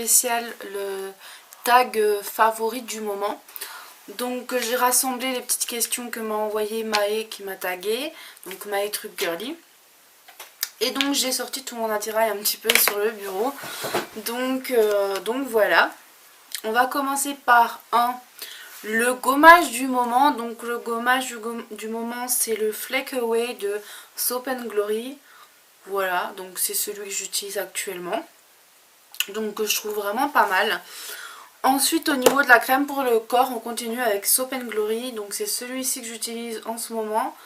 spécial le tag favori du moment. Donc j'ai rassemblé les petites questions que m'a envoyé Maë qui m'a tagué, donc Maë Truc Girly. Et donc j'ai sorti tout mon attirail un petit peu sur le bureau. Donc voilà. On va commencer par le gommage du moment. Donc le gommage du moment, c'est le Flake Away de Soap & Glory. Voilà, donc c'est celui que j'utilise actuellement. Donc je trouve vraiment pas mal. Ensuite, au niveau de la crème pour le corps, on continue avec Soap & Glory. Donc c'est celui-ci que j'utilise en ce moment.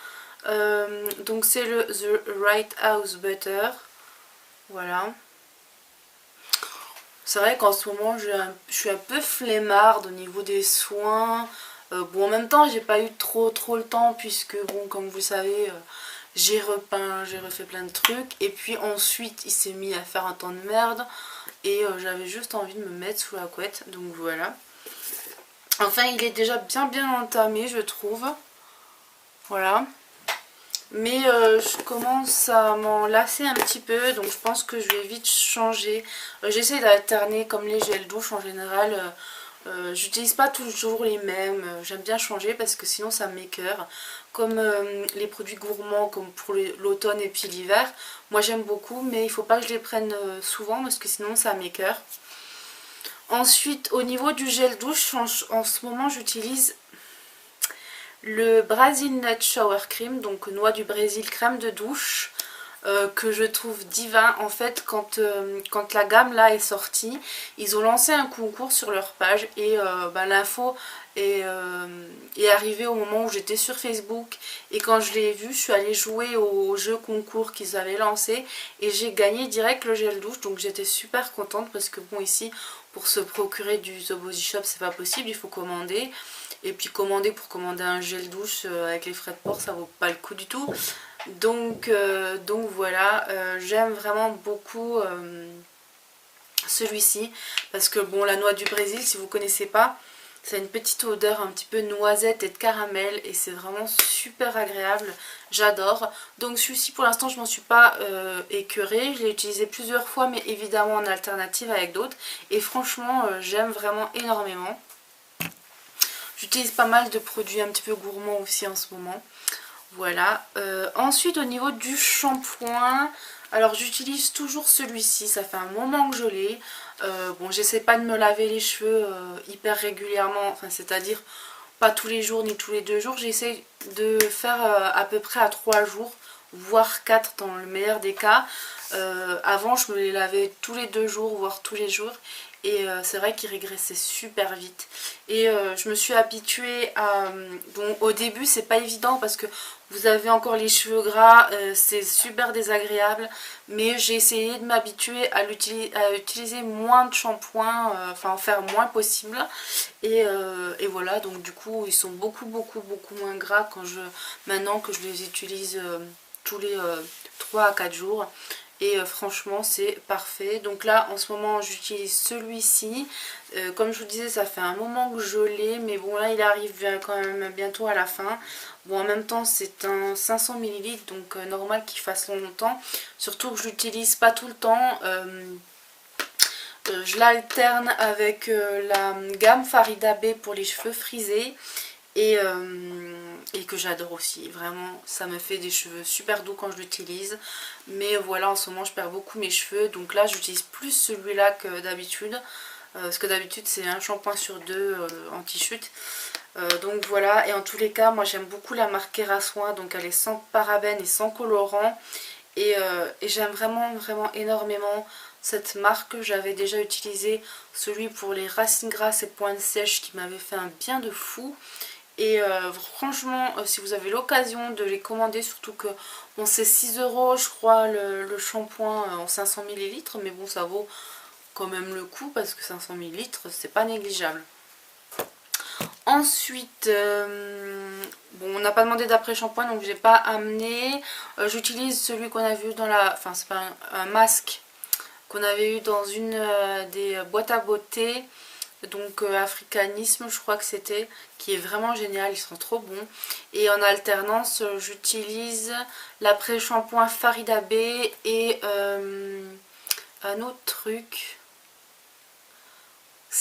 Donc c'est le The Right House Butter. Voilà. C'est vrai qu'en ce moment je suis un peu flemmarde au niveau des soins. Bon, en même temps j'ai pas eu trop le temps puisque bon, comme vous savez, j'ai repeint, j'ai refait plein de trucs. Et puis ensuite il s'est mis à faire un temps de merde. Et j'avais juste envie de me mettre sous la couette. Donc voilà. Enfin il est déjà bien entamé je trouve. Voilà. Mais je commence à m'en lasser un petit peu, donc je pense que je vais vite changer. J'essaie d'alterner comme les gels douche en général. J'utilise pas toujours les mêmes, j'aime bien changer parce que sinon ça m'écœure. Comme les produits gourmands comme pour l'automne et puis l'hiver. Moi j'aime beaucoup mais il faut pas que je les prenne souvent parce que sinon ça m'écœure. Ensuite au niveau du gel douche, en ce moment j'utilise le Brazil Nut Shower Cream, donc noix du Brésil crème de douche, que je trouve divin. En fait, quand la gamme là est sortie, ils ont lancé un concours sur leur page et l'info est arrivée au moment où j'étais sur Facebook. Et quand je l'ai vu, je suis allée jouer au jeu concours qu'ils avaient lancé et j'ai gagné direct le gel douche. Donc j'étais super contente parce que bon, ici, pour se procurer du The Body Shop, c'est pas possible, il faut commander. Et puis pour commander un gel douche avec les frais de port, ça vaut pas le coup du tout. Donc voilà, j'aime vraiment beaucoup celui-ci. Parce que bon, la noix du Brésil, si vous connaissez pas, ça a une petite odeur un petit peu noisette et de caramel. Et c'est vraiment super agréable, j'adore. Donc celui-ci pour l'instant je m'en suis pas écœurée. Je l'ai utilisé plusieurs fois mais évidemment en alternative avec d'autres. Et franchement j'aime vraiment énormément. J'utilise pas mal de produits un petit peu gourmands aussi en ce moment. Voilà. Ensuite au niveau du shampoing, alors j'utilise toujours celui-ci. Ça fait un moment que je l'ai. Bon, j'essaie pas de me laver les cheveux hyper régulièrement. Enfin, c'est-à-dire pas tous les jours ni tous les 2 jours. J'essaie de faire à peu près à 3 jours, voire 4 dans le meilleur des cas. Avant je me les lavais tous les 2 jours, voire tous les jours. Et c'est vrai qu'il régressait super vite. Et je me suis habituée à... Bon, au début c'est pas évident parce que vous avez encore les cheveux gras, c'est super désagréable. Mais j'ai essayé de m'habituer à utiliser moins de shampoing, enfin en faire moins possible. Et voilà, donc du coup ils sont beaucoup moins gras maintenant que je les utilise tous les 3 à 4 jours. Et franchement c'est parfait. Donc là en ce moment j'utilise celui-ci. Comme je vous disais, ça fait un moment que je l'ai. Mais bon, là il arrive quand même bientôt à la fin. Bon, en même temps c'est un 500 ml. Donc normal qu'il fasse longtemps. Surtout que je l'utilise pas tout le temps. Je l'alterne avec la gamme Farida B pour les cheveux frisés. Et que j'adore aussi, vraiment ça me fait des cheveux super doux quand je l'utilise. Mais voilà, en ce moment je perds beaucoup mes cheveux, donc là j'utilise plus celui-là que d'habitude, parce que d'habitude c'est un shampoing sur 2 anti-chute. Donc voilà, et en tous les cas moi j'aime beaucoup la marque Kerasoin, donc elle est sans parabènes et sans colorant. Et j'aime vraiment énormément cette marque. J'avais déjà utilisé celui pour les racines grasses et pointes sèches qui m'avait fait un bien de fou. Et franchement si vous avez l'occasion de les commander, surtout que bon, c'est 6 € je crois le shampoing en 500 ml, mais bon ça vaut quand même le coup parce que 500 ml c'est pas négligeable. Ensuite bon, on n'a pas demandé d'après shampoing donc j'ai pas amené. J'utilise celui qu'on a vu dans la... Enfin c'est pas un masque qu'on avait eu dans une des boîtes à beauté. Donc Africanisme je crois que c'était, qui est vraiment génial, ils sont trop bons. Et en alternance j'utilise l'après-shampoing Farida B et un autre truc.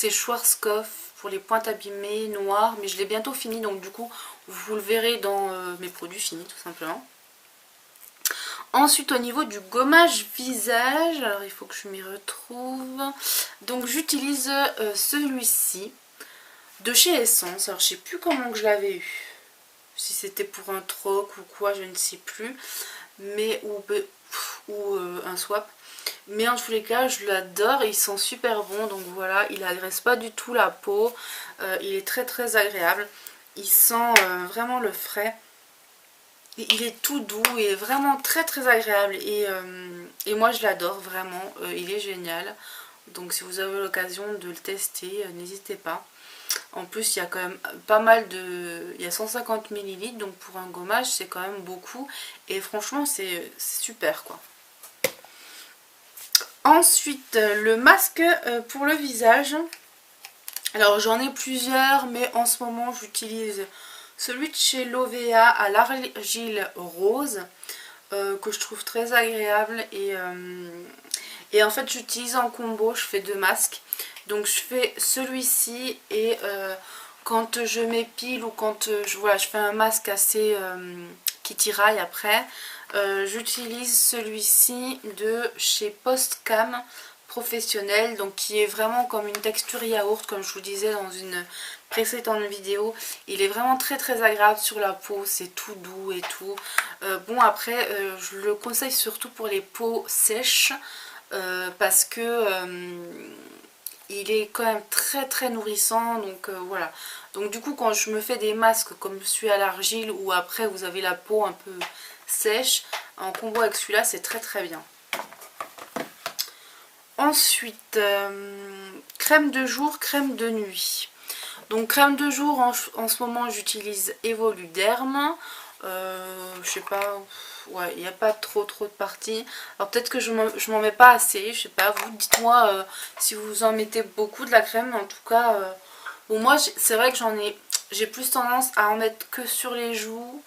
c'est Schwarzkopf pour les pointes abîmées noires, mais je l'ai bientôt fini, donc du coup vous le verrez dans mes produits finis tout simplement. Ensuite au niveau du gommage visage, alors il faut que je m'y retrouve, donc j'utilise celui-ci de chez Essence. Alors je sais plus comment que je l'avais eu, si c'était pour un troc ou quoi, je ne sais plus, mais ou un swap. Mais en tous les cas, je l'adore, il sent super bon, donc voilà, il agresse pas du tout la peau, il est très très agréable, il sent vraiment le frais, et il est tout doux, il est vraiment très très agréable, et moi je l'adore vraiment, il est génial, donc si vous avez l'occasion de le tester, n'hésitez pas. En plus il y a quand même pas mal de... il y a 150 ml, donc pour un gommage c'est quand même beaucoup, et franchement c'est super quoi. Ensuite, le masque pour le visage. Alors j'en ai plusieurs, mais en ce moment j'utilise celui de chez Lovea à l'argile rose, que je trouve très agréable. Et en fait j'utilise en combo, je fais deux masques. Donc je fais celui-ci et quand je m'épile ou quand voilà, je fais un masque assez qui tiraille après, j'utilise celui-ci de chez Postcam Professionnel, donc qui est vraiment comme une texture yaourt, comme je vous disais dans une précédente vidéo. Il est vraiment très très agréable sur la peau, c'est tout doux et tout. Bon après, je le conseille surtout pour les peaux sèches, parce que il est quand même très très nourrissant, donc voilà. Donc du coup quand je me fais des masques comme celui à l'argile, ou après vous avez la peau un peu sèche, en combo avec celui-là c'est très très bien. Ensuite, crème de jour, crème de nuit. Donc crème de jour en ce moment j'utilise Evoluderm. Je sais pas, ouais, il n'y a pas trop de parties. Alors peut-être que je m'en mets pas assez, je sais pas, vous dites-moi si vous en mettez beaucoup de la crème. En tout cas, bon moi c'est vrai que j'ai plus tendance à en mettre que sur les joues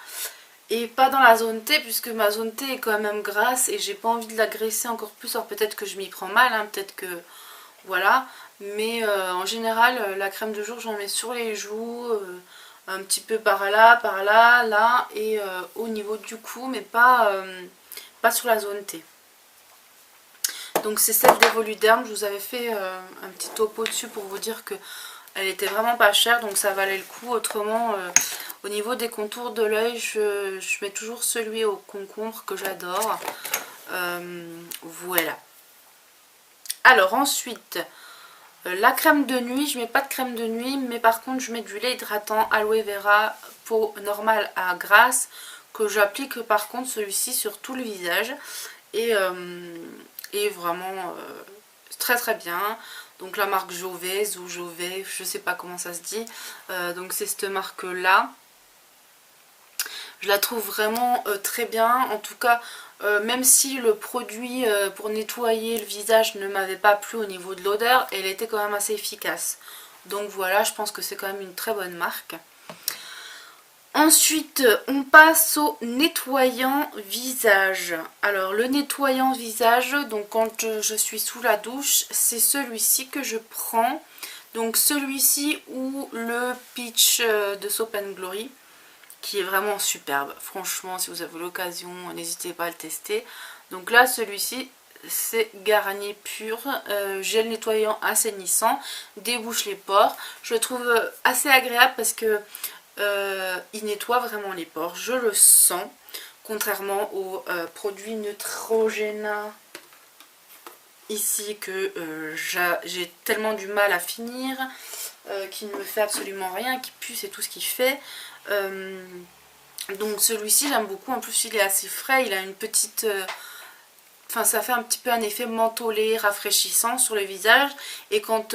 et pas dans la zone T, puisque ma zone T est quand même grasse et j'ai pas envie de la graisser encore plus. Alors peut-être que je m'y prends mal, hein, peut-être que voilà, mais en général la crème de jour j'en mets sur les joues, un petit peu par là, là, et au niveau du cou, mais pas sur la zone T. Donc c'est celle d'Evoluderm, je vous avais fait un petit topo dessus pour vous dire que elle était vraiment pas chère, donc ça valait le coup. Autrement, au niveau des contours de l'œil, je mets toujours celui au concombre que j'adore. Voilà. Alors ensuite, la crème de nuit, je mets pas de crème de nuit, mais par contre je mets du lait hydratant aloe vera peau normale à grasse, que j'applique par contre celui-ci sur tout le visage, et vraiment très très bien. Donc la marque Jovez ou Jovet, je sais pas comment ça se dit, donc c'est cette marque là. Je la trouve vraiment très bien, en tout cas même si le produit pour nettoyer le visage ne m'avait pas plu au niveau de l'odeur, elle était quand même assez efficace. Donc voilà, je pense que c'est quand même une très bonne marque. Ensuite, on passe au nettoyant visage. Alors le nettoyant visage, donc quand je suis sous la douche, c'est celui-ci que je prends. Donc celui-ci ou le Peach de Soap & Glory, qui est vraiment superbe. Franchement, si vous avez l'occasion, n'hésitez pas à le tester. Donc là, celui-ci, c'est Garnier Pur, gel nettoyant assainissant, débouche les pores. Je le trouve assez agréable parce que il nettoie vraiment les pores, je le sens, contrairement aux produits Neutrogena ici que j'ai tellement du mal à finir, qui ne me fait absolument rien, qui pue, c'est tout ce qu'il fait. Donc celui-ci j'aime beaucoup, en plus il est assez frais, il a une petite... Enfin ça fait un petit peu un effet mentholé, rafraîchissant sur le visage, et quand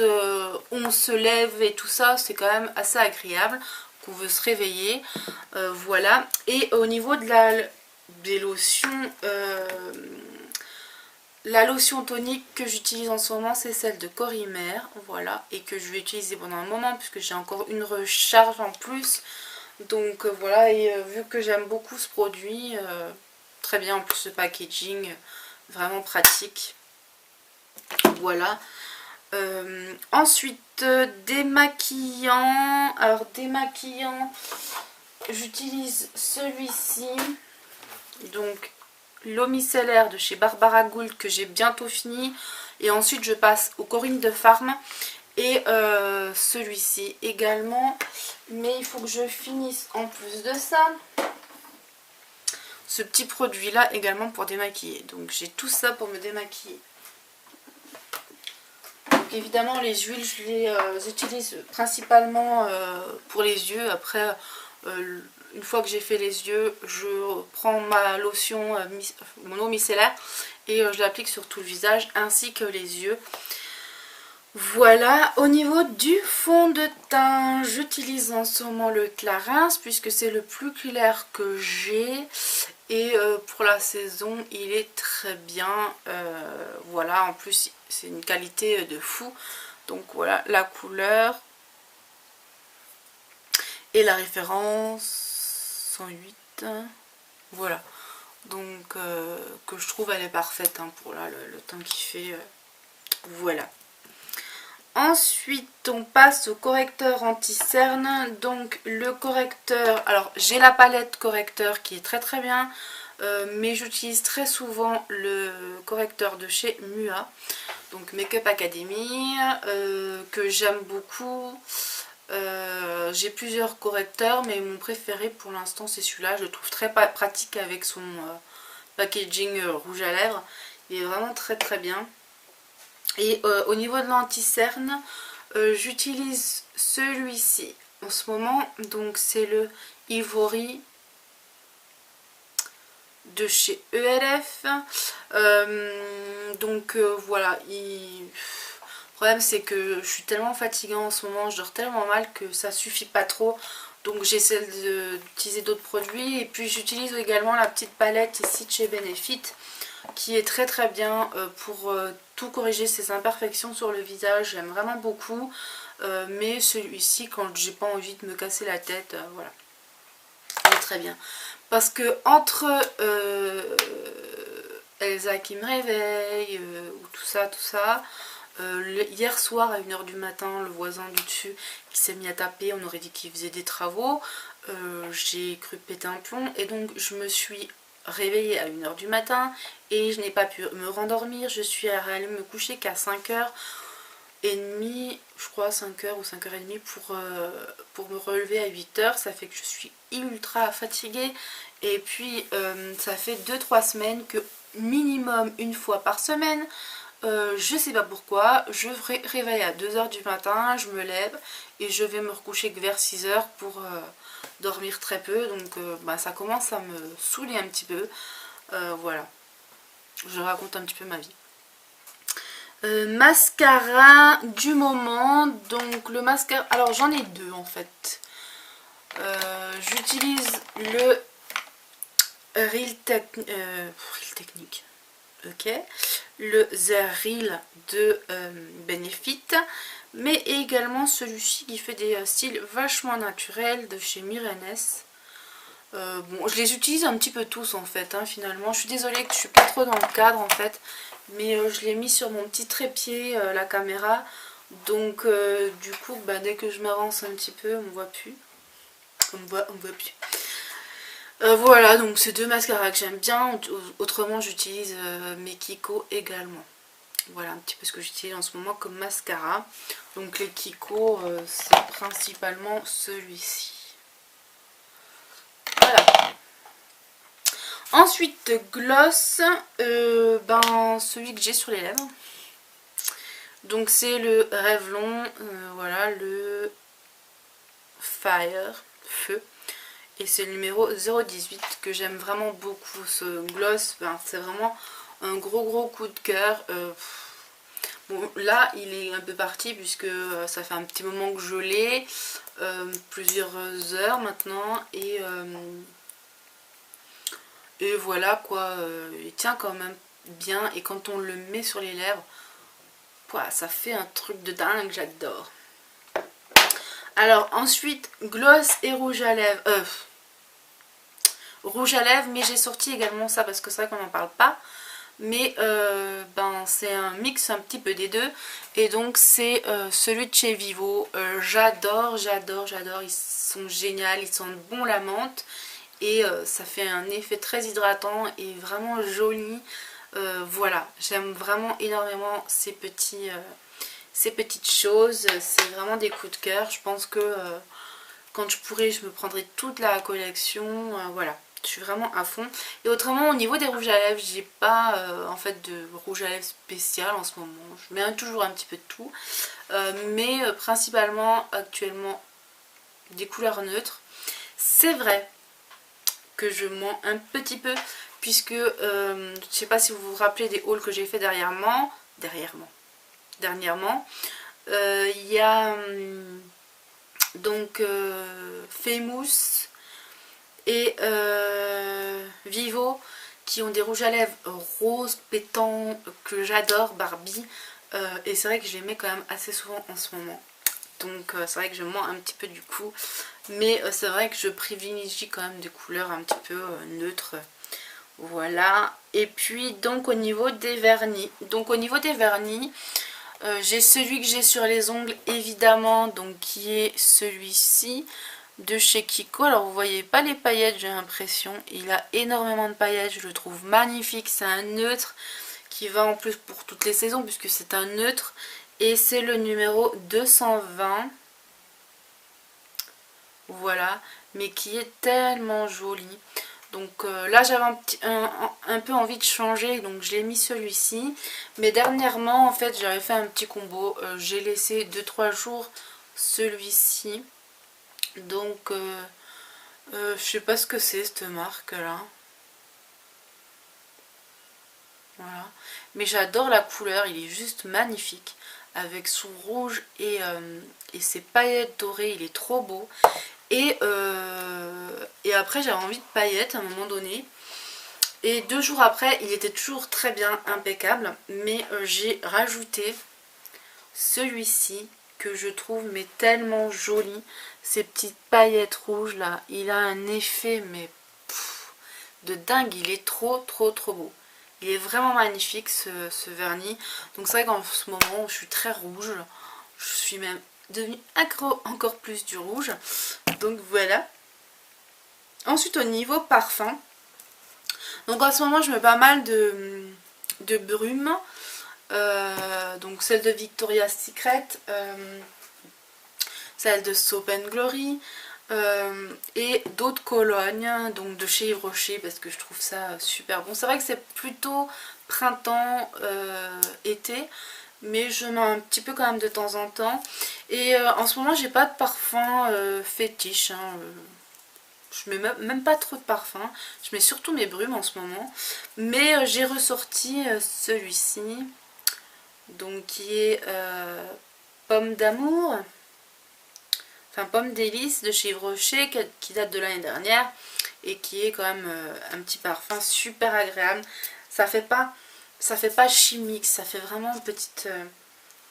on se lève et tout ça, c'est quand même assez agréable, qu'on veut se réveiller, voilà. Et au niveau de des lotions, la lotion tonique que j'utilise en ce moment, c'est celle de Corimer, voilà, et que je vais utiliser pendant un moment puisque j'ai encore une recharge en plus. Donc voilà, et vu que j'aime beaucoup ce produit, très bien, en plus le packaging, vraiment pratique. Voilà. Ensuite, démaquillant. Alors démaquillant, j'utilise celui-ci. Donc l'eau micellaire de chez Barbara Gould que j'ai bientôt fini. Et ensuite je passe au Corinne de Farm. Et celui-ci également. Mais il faut que je finisse en plus de ça ce petit produit là également pour démaquiller. Donc j'ai tout ça pour me démaquiller. Donc évidemment les huiles je les utilise principalement pour les yeux. Après une fois que j'ai fait les yeux, je prends ma lotion, mon eau micellaire et je l'applique sur tout le visage ainsi que les yeux. Voilà, au niveau du fond de teint, j'utilise en ce moment le Clarins puisque c'est le plus clair que j'ai. Et pour la saison, il est très bien. Voilà, en plus, c'est une qualité de fou. Donc voilà, la couleur. Et la référence 108. Voilà. Donc, que je trouve, elle est parfaite hein, pour là, le temps qu'il fait. Voilà. Ensuite, on passe au correcteur anti-cerne. Donc, le correcteur... Alors, j'ai la palette correcteur qui est très très bien. Mais j'utilise très souvent le correcteur de chez Mua. Donc, Make Up Academy. Que j'aime beaucoup. J'ai plusieurs correcteurs. Mais mon préféré pour l'instant, c'est celui-là. Je le trouve très pratique avec son packaging rouge à lèvres. Il est vraiment très très bien. Et au niveau de l'anti-cerne, j'utilise celui-ci en ce moment. Donc c'est le Ivory de chez ELF. Voilà. Le problème c'est que je suis tellement fatiguée en ce moment, je dors tellement mal que ça suffit pas trop. Donc j'essaie d'utiliser d'autres produits. Et puis j'utilise également la petite palette ici de chez Benefit, qui est très très bien pour tout corriger ces imperfections sur le visage. J'aime vraiment beaucoup. Mais celui-ci, quand j'ai pas envie de me casser la tête, voilà. Il est très bien. Parce que entre Elsa qui me réveille, ou tout ça, hier soir à 1 h du matin, le voisin du dessus qui s'est mis à taper, on aurait dit qu'il faisait des travaux. J'ai cru péter un plomb et donc je me suis réveillée à 1 h du matin et je n'ai pas pu me rendormir. Je suis allée me coucher qu'à 5h30, je crois 5h ou 5h30 pour me relever à 8h. Ça fait que je suis ultra fatiguée. Et puis ça fait 2-3 semaines que minimum une fois par semaine, je sais pas pourquoi, je réveille à 2 h du matin, je me lève et je vais me recoucher que vers 6 h pour dormir très peu. Donc ça commence à me saouler un petit peu. Voilà, je raconte un petit peu ma vie. Mascara du moment. Donc le mascara, alors j'en ai deux en fait. J'utilise le Real Technique. Ok, le The Real de Benefit, mais également celui-ci qui fait des styles vachement naturels de chez Mirenes. Bon, je les utilise un petit peu tous en fait, hein, finalement. Je suis désolée que je suis pas trop dans le cadre en fait, mais je l'ai mis sur mon petit trépied, la caméra. Donc du coup, dès que je m'avance un petit peu, on me voit plus. On me voit plus. Voilà, donc c'est deux mascaras que j'aime bien. Autrement, j'utilise mes Kiko également. Voilà un petit peu ce que j'utilise en ce moment comme mascara. Donc les Kiko, c'est principalement celui-ci. Voilà. Ensuite, gloss, celui que j'ai sur les lèvres. Donc c'est le Revlon, voilà, le Feu. Et c'est le numéro 018 que j'aime vraiment beaucoup. Ce gloss, c'est vraiment un gros coup de cœur. Bon, là, il est un peu parti puisque ça fait un petit moment que je l'ai. Plusieurs heures maintenant. Et voilà quoi. Il tient quand même bien. Et quand on le met sur les lèvres, ça fait un truc de dingue. J'adore. Alors ensuite, gloss et rouge à lèvres. Rouge à lèvres, mais j'ai sorti également ça parce que c'est vrai qu'on n'en parle pas. mais ben, c'est un mix un petit peu des deux. Et donc c'est celui de chez Vivo. J'adore, j'adore, j'adore. Ils sont géniaux, ils sentent bon la menthe. Et ça fait un effet très hydratant et vraiment joli. Voilà, j'aime vraiment énormément ces petites choses. C'est vraiment des coups de cœur. Je pense que quand je pourrai, je me prendrai toute la collection. Voilà, je suis vraiment à fond. Et autrement, au niveau des rouges à lèvres, j'ai pas en fait de rouge à lèvres spécial en ce moment. Je mets toujours un petit peu de tout. Mais principalement, actuellement, des couleurs neutres. C'est vrai que je mens un petit peu, puisque je sais pas si vous vous rappelez des hauls que j'ai fait dernièrement. Il y a donc Famous et Vivo qui ont des rouges à lèvres roses pétants que j'adore, Barbie, et c'est vrai que je les mets quand même assez souvent en ce moment. Donc c'est vrai que je mens un petit peu du coup, mais c'est vrai que je privilégie quand même des couleurs un petit peu neutres. Voilà. Et puis donc au niveau des vernis. J'ai celui que j'ai sur les ongles évidemment, donc qui est celui-ci de chez Kiko. Alors vous voyez pas les paillettes, j'ai l'impression. Il a énormément de paillettes, je le trouve magnifique. C'est un neutre qui va en plus pour toutes les saisons puisque c'est un neutre. Et c'est le numéro 220. Voilà, mais qui est tellement joli. Donc là j'avais un peu envie de changer, donc je l'ai mis celui-ci. Mais dernièrement en fait j'avais fait un petit combo. J'ai laissé 2-3 jours celui-ci. Donc je sais pas ce que c'est cette marque là. Voilà. Mais j'adore la couleur, il est juste magnifique. Avec son rouge et ses paillettes dorées, il est trop beau. Et après j'avais envie de paillettes à un moment donné. Et 2 jours après, il était toujours très bien, impeccable. Mais j'ai rajouté celui-ci que je trouve mais tellement joli. Ces petites paillettes rouges là, il a un effet mais de dingue, il est trop trop trop beau. Il est vraiment magnifique ce vernis. Donc c'est vrai qu'en ce moment je suis très rouge. Je suis même devenue accro encore plus du rouge. Donc voilà. Ensuite au niveau parfum. Donc en ce moment je mets pas mal de brume. Donc celle de Victoria's Secret. Celle de Soap & Glory. Et d'autres colognes, donc de chez Yves Rocher, parce que je trouve ça super bon. C'est vrai que c'est plutôt printemps, été, mais je mets un petit peu quand même de temps en temps. Et en ce moment j'ai pas de parfum fétiche, hein. Je mets même pas trop de parfum, je mets surtout mes brumes en ce moment. Mais j'ai ressorti celui-ci, donc qui est Pomme d'amour. Enfin, Pomme délice de chez Yves Rocher qui date de l'année dernière et qui est quand même un petit parfum super agréable. Ça fait pas chimique, ça fait vraiment une petite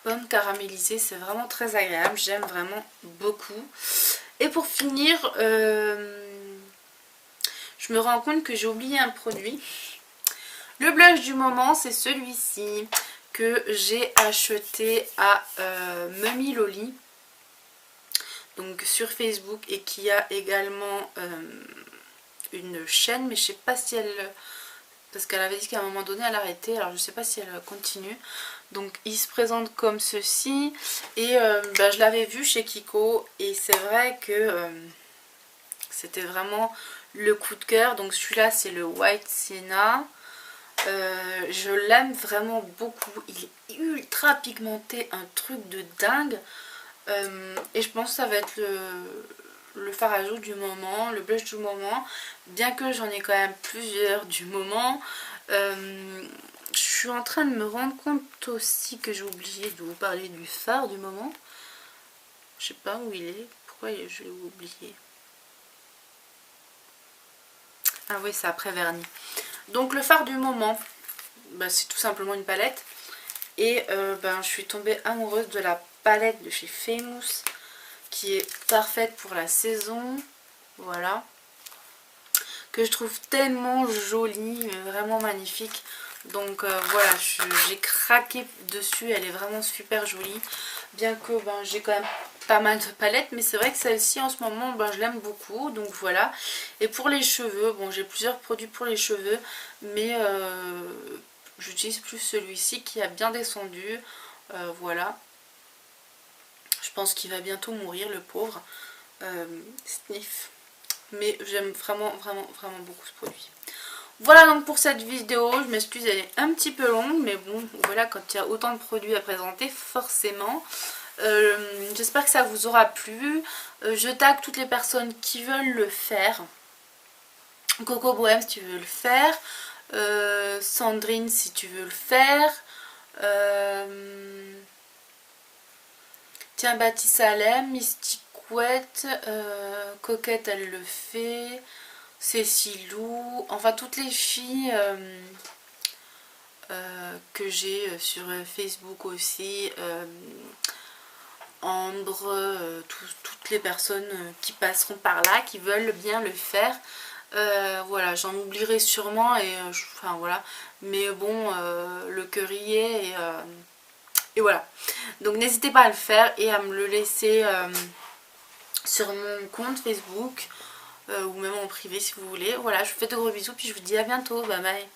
pomme caramélisée. C'est vraiment très agréable, j'aime vraiment beaucoup. Et pour finir, je me rends compte que j'ai oublié un produit. Le blush du moment, c'est celui-ci que j'ai acheté à Mummy Loli. Donc sur Facebook, et qui a également une chaîne, mais je sais pas si elle, parce qu'elle avait dit qu'à un moment donné elle arrêtait, alors je sais pas si elle continue. Donc il se présente comme ceci, et je l'avais vu chez Kiko et c'est vrai que c'était vraiment le coup de cœur. Donc celui-là c'est le White Sienna. Je l'aime vraiment beaucoup, il est ultra pigmenté, un truc de dingue. Et je pense que ça va être le fard à joues du moment, le blush du moment, bien que j'en ai quand même plusieurs du moment. Je suis en train de me rendre compte aussi que j'ai oublié de vous parler du fard du moment. Je sais pas où il est, pourquoi je l'ai oublié. Ah oui, c'est après vernis. Donc le fard du moment, c'est tout simplement une palette. Et je suis tombée amoureuse de la palette de chez Famous, qui est parfaite pour la saison. Voilà. Que je trouve tellement jolie, vraiment magnifique. Donc voilà, j'ai craqué dessus, elle est vraiment super jolie. Bien que j'ai quand même pas mal de palettes, mais c'est vrai que celle-ci en ce moment je l'aime beaucoup, donc voilà. Et pour les cheveux, bon j'ai plusieurs produits pour les cheveux, mais j'utilise plus celui-ci qui a bien descendu, voilà. Je pense qu'il va bientôt mourir le pauvre, sniff. Mais j'aime vraiment beaucoup ce produit. Voilà donc pour cette vidéo, je m'excuse, elle est un petit peu longue, mais bon, voilà, quand il y a autant de produits à présenter, forcément. J'espère que ça vous aura plu. Je tag toutes les personnes qui veulent le faire. Coco Bohème si tu veux le faire. Sandrine si tu veux le faire. Tiens, Baptiste Salem, Mysticouette, Coquette elle le fait. Cécilou, enfin toutes les filles que j'ai sur Facebook aussi, Ambre, toutes les personnes qui passeront par là, qui veulent bien le faire. Voilà, j'en oublierai sûrement et enfin voilà, mais bon, le cœur y est et voilà. Donc n'hésitez pas à le faire et à me le laisser sur mon compte Facebook ou même en privé si vous voulez. Voilà, je vous fais de gros bisous puis je vous dis à bientôt, bye bye.